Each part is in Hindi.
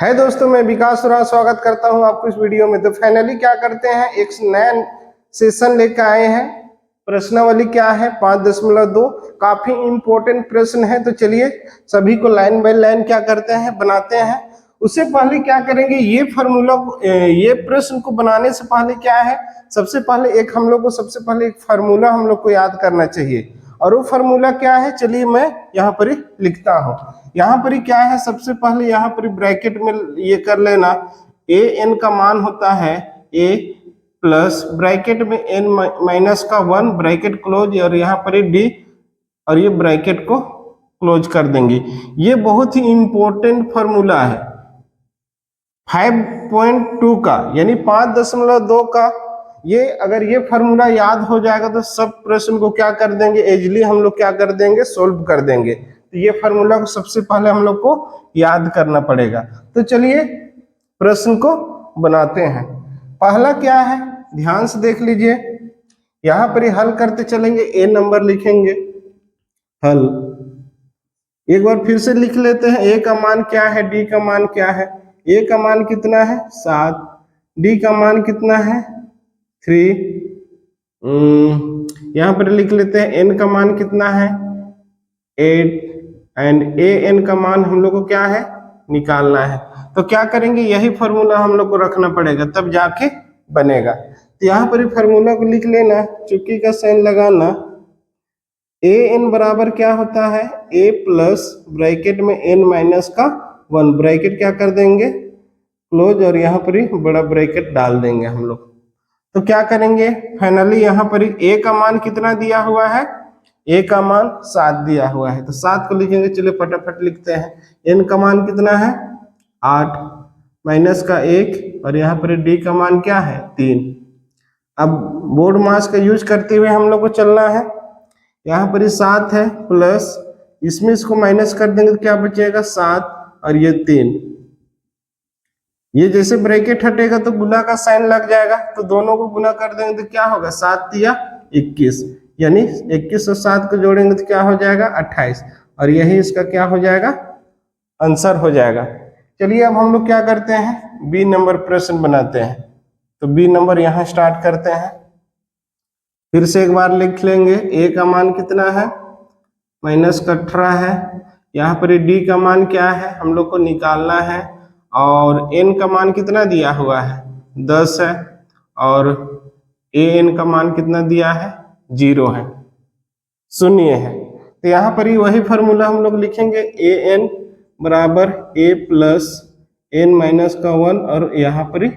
है दोस्तों, मैं विकास राव स्वागत करता हूं आपको इस वीडियो में। तो फाइनली क्या करते हैं, एक नया सेशन लेकर आए हैं। प्रश्नावली क्या है 5.2, काफी इंपॉर्टेंट प्रश्न है। तो चलिए सभी को लाइन बाय लाइन क्या करते हैं, बनाते हैं। उससे पहले क्या करेंगे, ये फार्मूला ये प्रश्न को बनाने से पहले क्या है, सबसे पहले एक फार्मूला हम लोग को याद करना चाहिए। और वो फार्मूला क्या है, चलिए मैं यहाँ पर ही लिखता हूँ। यहाँ पर ही क्या है, सबसे पहले यहाँ पर ब्रैकेट में ये कर लेना, ए एन का मान होता है ए प्लस ब्रैकेट में एन माइनस का 1 ब्रैकेट क्लोज, और यहाँ पर डी, और ये ब्रैकेट को क्लोज कर देंगे। ये बहुत ही इंपॉर्टेंट फॉर्मूला है 5.2 का, यानी 5.2 का। ये अगर ये फार्मूला याद हो जाएगा तो सब प्रश्न को क्या कर देंगे, इजीली हम लोग क्या कर देंगे, सोल्व कर देंगे। तो ये फार्मूला को सबसे पहले हम लोग को याद करना पड़ेगा। तो चलिए प्रश्न को बनाते हैं। पहला क्या है, ध्यान से देख लीजिए। यहाँ पर ही हल करते चलेंगे, ए नंबर लिखेंगे हल। एक बार फिर से लिख लेते हैं, ए का मान क्या है, डी का मान क्या है। ए का मान कितना है 7, डी का मान कितना है 3। यहाँ पर लिख लेते हैं एन का मान कितना है 8, एंड ए एन का मान हम लोग को क्या है, निकालना है। तो क्या करेंगे, यही फॉर्मूला हम लोग को रखना पड़ेगा, तब जाके बनेगा। तो यहाँ पर फॉर्मूला को लिख लेना, चुकी का साइन लगाना। ए एन बराबर क्या होता है, ए प्लस ब्रैकेट में एन माइनस का 1, ब्रैकेट क्या कर देंगे क्लोज, और यहाँ पर ही बड़ा ब्रैकेट डाल देंगे हम लोग। तो क्या करेंगे, फाइनली यहाँ पर ए का मान कितना दिया हुआ है, ए का मान 7 दिया हुआ है। तो 7 को लिखेंगे, चलिए फटाफट लिखते हैं। एन का मान कितना है 8 माइनस का 1, और यहाँ पर डी का मान क्या है 3। अब बोर्ड मास का यूज करते हुए हम लोग को चलना है। यहाँ पर 7 है प्लस, इसमें इसको माइनस कर देंगे तो क्या बचेगा 7, और ये 3। ये जैसे ब्रैकेट हटेगा तो गुना का साइन लग जाएगा, तो दोनों को गुना कर देंगे तो क्या होगा 7 या 21, यानी 21 और 7 को जोड़ेंगे तो क्या हो जाएगा 28, और यही इसका क्या हो जाएगा आंसर हो जाएगा। चलिए अब हम लोग क्या करते हैं, बी नंबर प्रश्न बनाते हैं। तो बी नंबर यहाँ स्टार्ट करते हैं। फिर से एक बार लिख लेंगे, ए का मान कितना है -18 है। यहाँ पर डी का मान क्या है हम लोग को निकालना है, और एन का मान कितना दिया हुआ है 10 है, और ए एन का मान कितना दिया है 0 है, 0 है। तो यहाँ पर ही वही फार्मूला हम लोग लिखेंगे, ए एन बराबर ए प्लस एन माइनस का 1, और यहाँ पर ही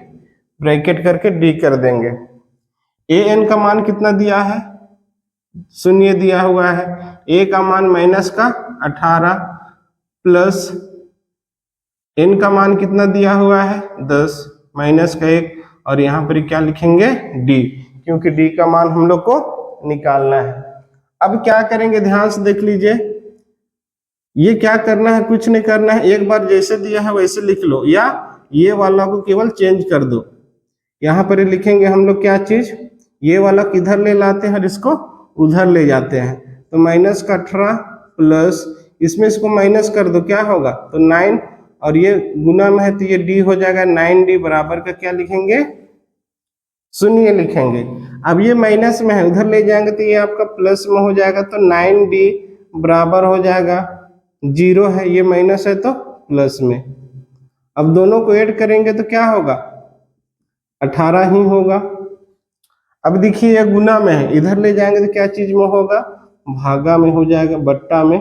ब्रैकेट करके डी कर देंगे। ए एन का मान कितना दिया है 0 दिया हुआ है, ए का मान माइनस का 18 प्लस एन का मान कितना दिया हुआ है 10 माइनस का 1, और यहाँ पर क्या लिखेंगे डी, क्योंकि डी का मान हम लोग को निकालना है। अब क्या करेंगे, ध्यान से देख लीजिए। ये क्या करना है, कुछ नहीं करना है, एक बार जैसे दिया है वैसे लिख लो, या ये वाला को केवल चेंज कर दो। यहाँ पर लिखेंगे हम लोग क्या चीज, ये वाला किधर ले लाते हैं और इसको उधर ले जाते हैं। तो -18 प्लस, इसमें इसको माइनस कर दो, क्या होगा तो 9, और ये गुना में है तो ये डी हो जाएगा 9d बराबर का क्या लिखेंगे 0 लिखेंगे। अब ये माइनस में है, उधर ले जाएंगे तो ये आपका प्लस में हो जाएगा, तो 9d बराबर हो जाएगा 0 है, ये माइनस है तो प्लस में। अब दोनों को ऐड करेंगे तो क्या होगा 18 ही होगा। अब देखिए ये गुना में है, इधर ले जाएंगे तो क्या चीज में होगा, भागा में हो जाएगा, बट्टा में।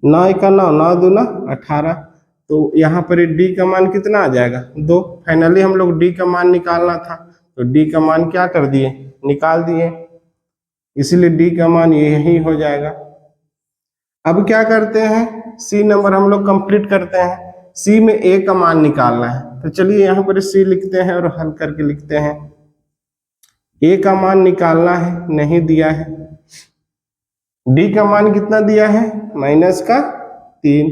9 का 9, 9 दूना 18, तो यहाँ पर डी का मान कितना आ जाएगा 2। फाइनली हम लोग डी का मान निकालना था, तो डी का मान क्या कर दिए, निकाल दिए, इसीलिए डी का मान यही हो जाएगा। अब क्या करते हैं, सी नंबर हम लोग कंप्लीट करते हैं। सी में ए का मान निकालना है, तो चलिए यहाँ पर सी लिखते हैं और हल करके लिखते हैं। ए का मान निकालना है, नहीं दिया है। डी का मान कितना दिया है माइनस का 3,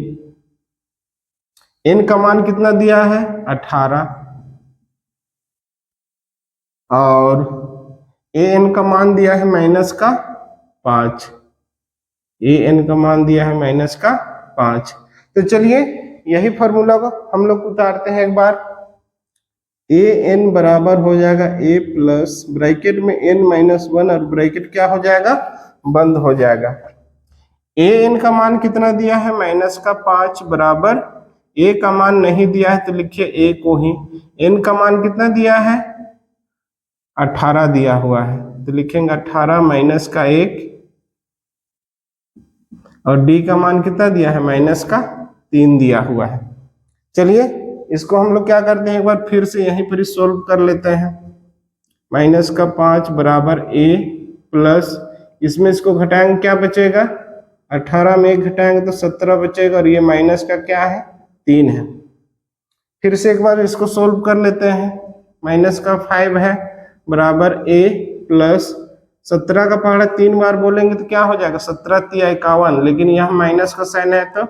एन का मान कितना दिया है 18, और ए एन का मान दिया है माइनस का 5, ए एन का मान दिया है -5। तो चलिए यही फॉर्मूला को हम लोग उतारते हैं एक बार। ए एन बराबर हो जाएगा ए प्लस ब्रैकेट में एन माइनस वन और ब्रैकेट क्या हो जाएगा, बंद हो जाएगा। ए एन का मान कितना दिया है, माइनस का 5 बराबर ए का मान नहीं दिया है तो लिखिए ए को ही। एन का मान कितना दिया है, 18 दिया हुआ है तो लिखेंगे 18 माइनस का 1 और डी का मान कितना दिया है, माइनस का 3 दिया हुआ है। चलिए इसको हम लोग क्या करते हैं, एक बार फिर से यहीं पर सोल्व कर लेते हैं। माइनस का 5 बराबर ए प्लस, इसमें इसको घटाएंगे क्या बचेगा, 18 में 1 घटाएंगे तो 17 बचेगा और ये माइनस का क्या है, 3 है। फिर से एक बार इसको सोल्व कर लेते हैं। माइनस का 5 है बराबर ए प्लस 17 का पहाड़ा 3 बार बोलेंगे तो क्या हो जाएगा, 17 तिया 51, लेकिन यहाँ माइनस का साइन है तो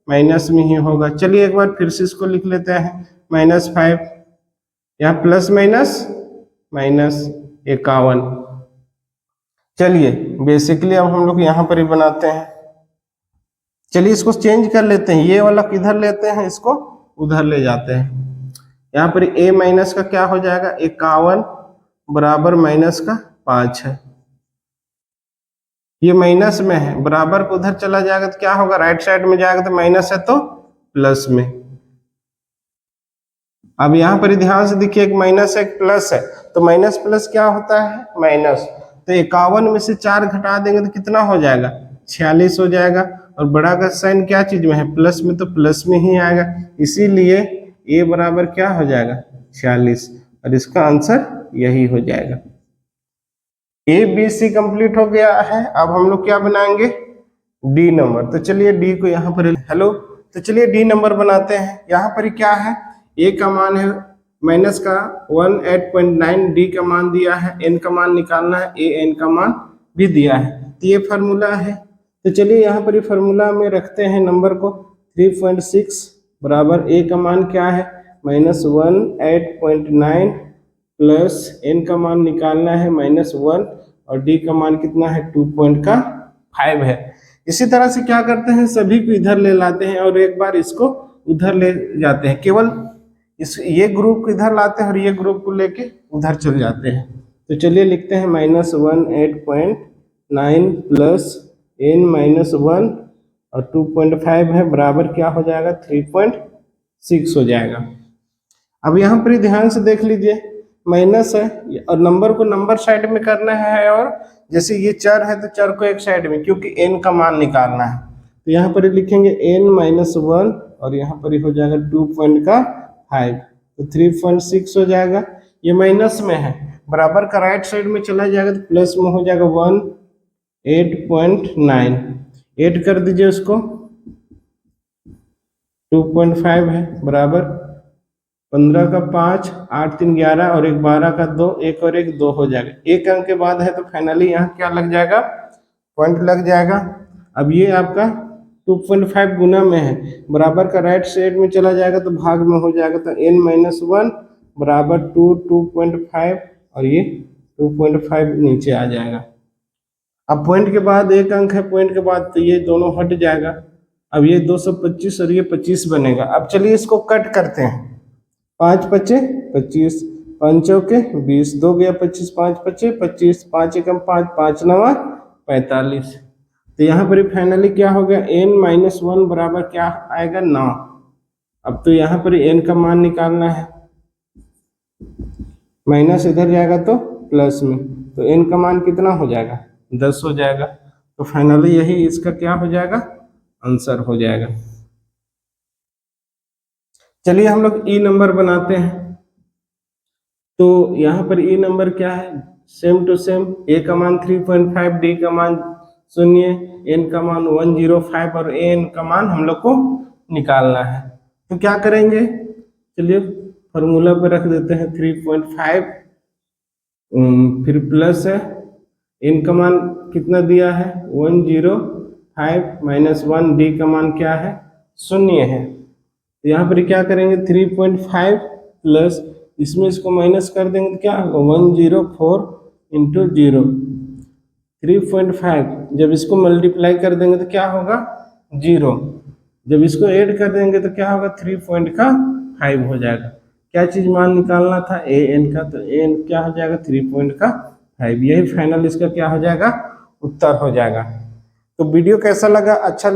माइनस में ही होगा। चलिए एक बार फिर से इसको लिख लेते हैं। माइनस 5 यहाँ प्लस माइनस माइनस 51। चलिए बेसिकली अब हम लोग यहाँ पर ही बनाते हैं। चलिए इसको चेंज कर लेते हैं, ये वाला किधर लेते हैं, इसको उधर ले जाते हैं। यहाँ पर a माइनस का क्या हो जाएगा, 51 बराबर माइनस का 5 है। ये माइनस में है, बराबर को उधर चला जाएगा तो क्या होगा, राइट साइड में जाएगा तो माइनस है तो प्लस में। अब यहाँ पर ध्यान से देखिए, एक माइनस है एक प्लस है, तो माइनस प्लस क्या होता है, माइनस। तो 51 में से 4 घटा देंगे तो कितना हो जाएगा, 46 हो जाएगा। और बड़ा का साइन क्या चीज में है, प्लस में, तो प्लस में ही आएगा, इसीलिए ए बराबर क्या हो जाएगा, 46, और इसका आंसर यही हो जाएगा। ए बी सी कंप्लीट हो गया है। अब हम लोग क्या बनाएंगे, डी नंबर। तो चलिए डी को यहाँ पर, हेलो, तो चलिए डी नंबर बनाते हैं। यहाँ पर क्या है, ए का मान है माइनस का 18.9, डी का मान दिया है, एन का मान निकालना है, ए एन का मान भी दिया है। तो ये फार्मूला है। तो चलिए यहाँ पर फार्मूला में रखते हैं नंबर को। 3.6 बराबर ए का मान क्या है, माइनस 18.9 प्लस एन का मान निकालना है -1 और डी का मान कितना है, 2.5 है। इसी तरह से क्या करते हैं, सभी को इधर ले लाते हैं और एक बार इसको उधर ले जाते हैं। केवल ये ग्रुप को इधर लाते हैं और ये ग्रुप को लेके उधर चले जाते हैं। तो चलिए लिखते हैं -18.9 प्लस n-1 और 2.5 है बराबर क्या हो जाएगा, 3.6 हो जाएगा। अब यहाँ पर ध्यान से देख लीजिए, माइनस है और नंबर को नंबर साइड में करना है, और जैसे ये चर है तो चर को एक साइड में, क्योंकि n का मान निकालना है। तो यहाँ पर लिखेंगे n-1 और यहाँ पर हो जाएगा 2.5, तो 3.6 हो जाएगा। ये माइनस में है, बराबर का राइट साइड में चला जाएगा तो प्लस में हो जाएगा 18.9, ऐड कर दीजिए उसको, 2.5 है बराबर 15 का 5, 8 3 11 और 1 12 का 2, 1 और 1 2 हो जाएगा। एक अंक के बाद है तो फाइनली यहाँ क्या लग जाएगा, पॉइंट लग जाएगा। अब ये आपका 2.5 गुना में है, बराबर का राइट साइड में चला जाएगा तो भाग में हो जाएगा, तो n-1 बराबर 2.5 और ये 2.5 नीचे आ जाएगा। अब पॉइंट के बाद एक अंक है, पॉइंट के बाद तो ये दोनों हट जाएगा। अब ये 225 और ये 25 बनेगा। अब चलिए इसको कट करते हैं, 5 पच्चे 25, 5 चौके 20, 2 गया 25, 5 पच्चे 25, 5 एकम 5, 5 नवा 45। तो यहाँ पर फाइनली क्या हो गया, n-1 बराबर क्या आएगा, 9। अब तो यहाँ पर n का मान निकालना है, माइनस इधर जाएगा तो प्लस में, तो n का मान कितना हो जाएगा, 10 हो जाएगा। तो फाइनली यही इसका क्या हो जाएगा, आंसर हो जाएगा। चलिए हम लोग ई नंबर बनाते हैं। तो यहाँ पर ई नंबर क्या है, सेम टू सेम, ए का मान 3.5, डी का मान 0, एन का मान 105 और एन का मान हम लोग को निकालना है। तो क्या करेंगे, चलिए फॉर्मूला पे रख देते हैं 3.5, फिर प्लस है, एन का मान कितना दिया है 105 -1, डी का मान क्या है 0 है। तो यहाँ पर क्या करेंगे 3.5 प्लस, इसमें इसको माइनस कर देंगे तो क्या होगा 104 इंटू 0, 3.5 जब इसको मल्टीप्लाई कर देंगे तो क्या होगा 0, जब इसको ऐड कर देंगे तो क्या होगा, 3.5 हो जाएगा। क्या चीज मान निकालना था, ए एन का, तो ए एन क्या हो जाएगा, 3.5। यही फाइनल इसका क्या हो जाएगा, उत्तर हो जाएगा। तो वीडियो कैसा लगा, अच्छा